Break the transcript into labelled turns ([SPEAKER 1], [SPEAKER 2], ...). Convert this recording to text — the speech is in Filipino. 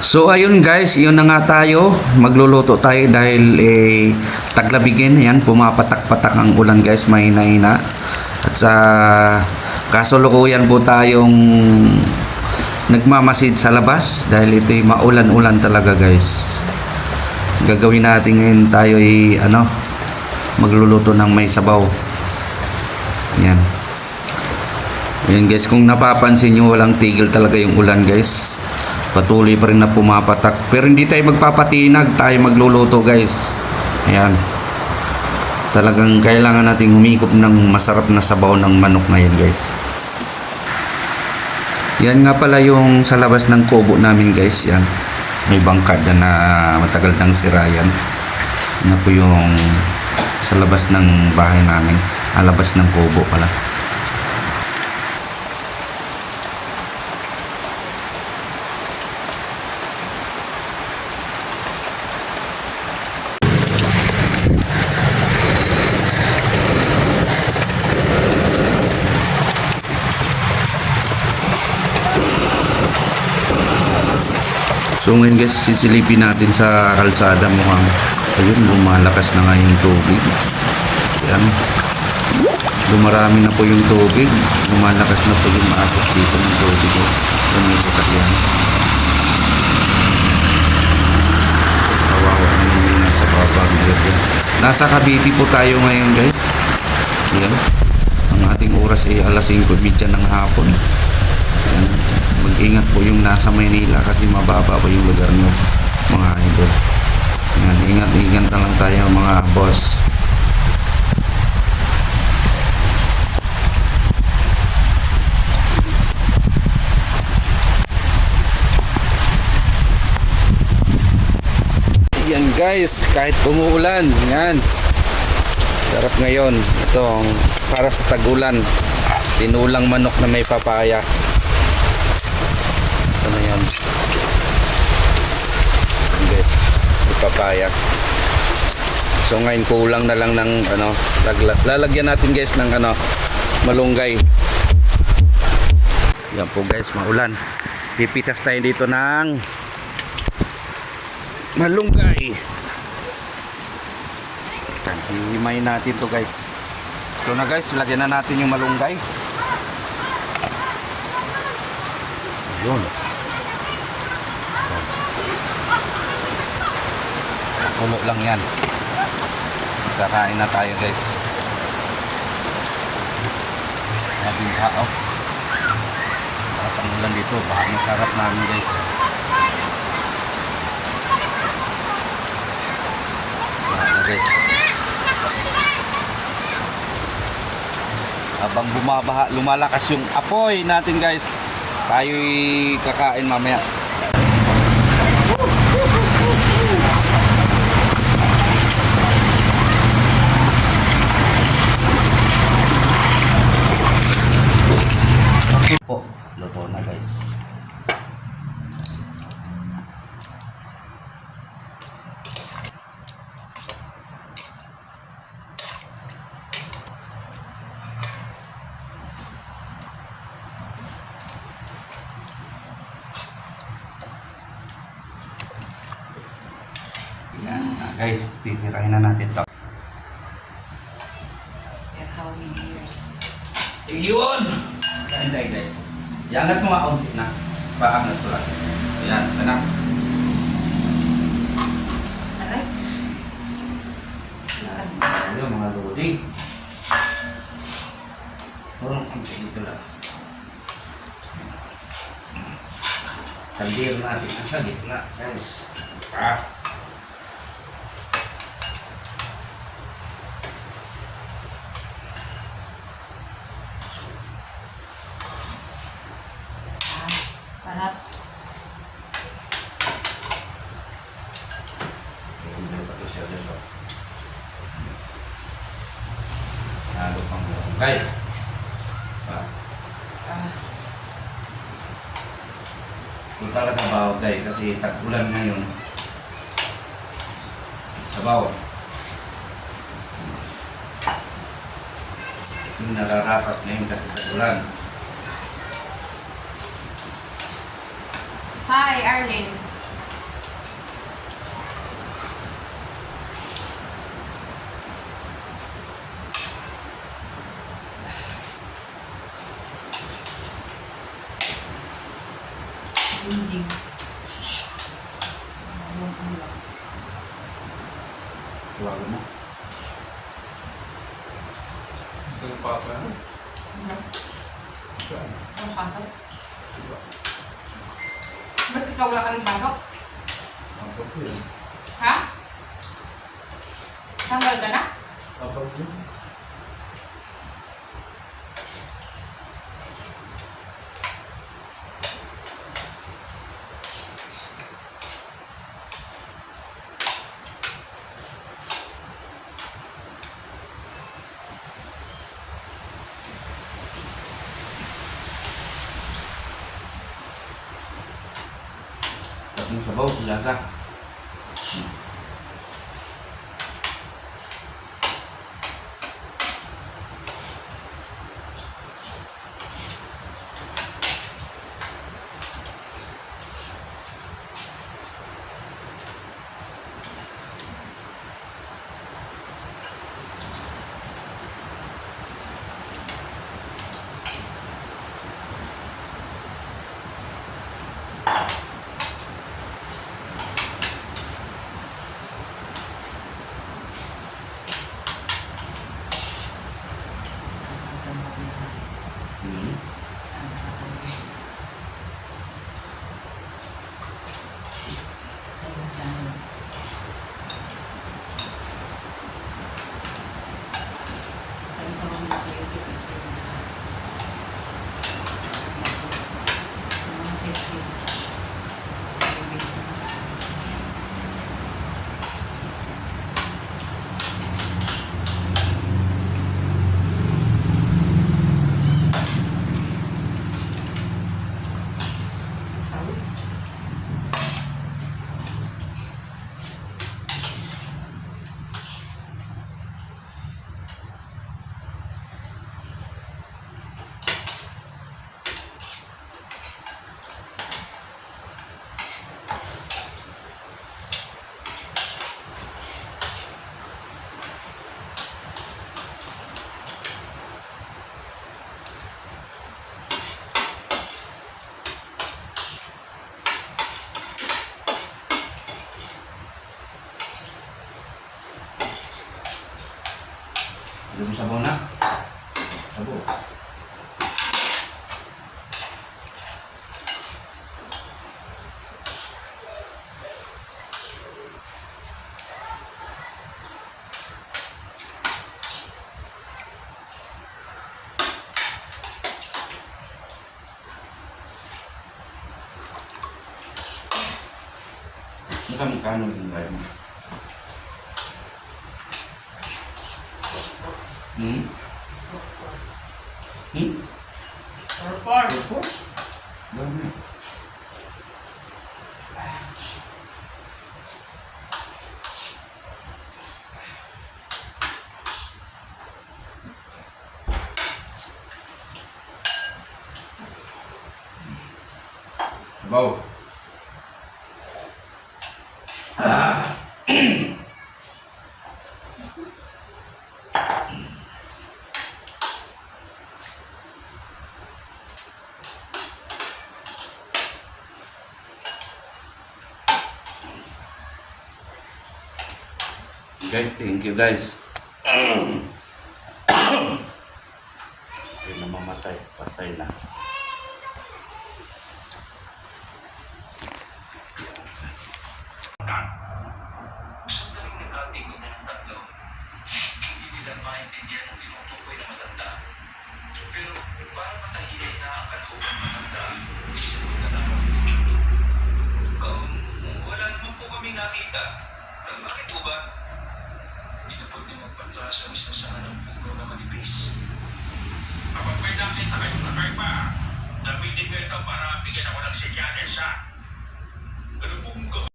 [SPEAKER 1] So ayun guys, yun na nga tayo. Magluluto tayo dahil taglabigin. Yan, pumapatak-patak ang ulan guys, mahina-hina. At sa kasulukuyan po tayong nagmamasid sa labas dahil ito'y maulan-ulan talaga guys. Gagawin natin ngayon tayo magluluto ng may sabaw. Yan. Yan guys, kung napapansin nyo, walang tigil talaga yung ulan guys. Patuloy pa rin na pumapatak. Pero hindi tayo magpapatinag, tayo magluluto guys. Ayan. Talagang kailangan nating humigop ng masarap na sabaw ng manok na yan guys. Yan nga pala yung sa labas ng kubo namin guys. Yan. May bangka dyan na matagal nang sira yan. Yan po yung sa labas ng bahay namin. Labas ng kubo pala. So ngayon guys, sisilipin natin sa kalsada, mukhang ayun, lumalakas na nga yung tubig. Yan. Lumarami na po yung tubig. Lumalakas na po yung maagos dito ng tubig. Yung may sasakyan. Kawawa naman yung nasa babang area. Nasa Cavite po tayo ngayon guys. Yan. Ang ating oras ay alas 5:30 ng hapon. Yan. Mag-ingat po yung nasa Maynila kasi mababa po yung lugar nyo mga idol. Yan, ingat na lang tayo mga boss. Yan guys, kahit umuulan, yan. Sarap ngayon. Itong para sa tag-ulan. Tinulang manok na may papaya. Ano yan? Guys, papaya. So ngayon kulang na lang ng lalagyan natin guys ng malunggay. Yan po guys, maulan. Pipitas tayo dito ng malunggay. Hihimayin natin to guys. So na guys, lagyan na natin yung malunggay. Yun. Puno lang yan. Kakain na tayo guys. Nabing tao. Para sa ulan dito, baka masarap namin guys. Okay. Habang bumabaha, lumalakas yung apoy natin guys. Tayo'y kakain mamaya. Okay po, luto na guys. Yan guys, titirahin na natin ito.
[SPEAKER 2] How many years?
[SPEAKER 1] Iyon! Kain guys. Iangat mo nga unti na. Paangat ko lang. Yan, anak.
[SPEAKER 2] Aray?
[SPEAKER 1] Ayun mga lodi. Turong unti dito lang. Tandir natin nasa gitna guys.
[SPEAKER 2] Sarap.
[SPEAKER 1] Halo pang malunggay. Kung talaga bawag guys, kasi tag-ulan ngayon. Sabaw. Yung nararapat ngayon kasi tag-ulan.
[SPEAKER 2] Hi, Arlene. Hindi.
[SPEAKER 1] Tawagan mo.
[SPEAKER 3] Ito yung papa.
[SPEAKER 2] Ang pasok? Ba't ikaw wala ka rin pasok?
[SPEAKER 3] Apat yun.
[SPEAKER 2] Ha? Tanggal ka na?
[SPEAKER 3] Apat yun.
[SPEAKER 1] Tapos sabaw, lasa. Hmm. Gusto mo sabaw na? Sabaw. Magkano yung live mo? Hmm? Hmm?
[SPEAKER 2] Report.
[SPEAKER 1] Dami. Sabaw. Guys, thank you guys. Hindi na mamatay, patay na.
[SPEAKER 4] Sandaling nagkatingin na ng tatlo, hindi nila maintindihan ang tinutukoy na matanda. Pero para matahimik na ang kalaubang matanda, isip ko na lang ang itsura. Wala naman po kami nakita. Bakit po ba? Hindi na pwede magpatras ang isa sa anong puno na manipis. Kapag may nakita kayong nakaiba, gamitin ko ito para bigyan ako ng senyales ha. Ganun pong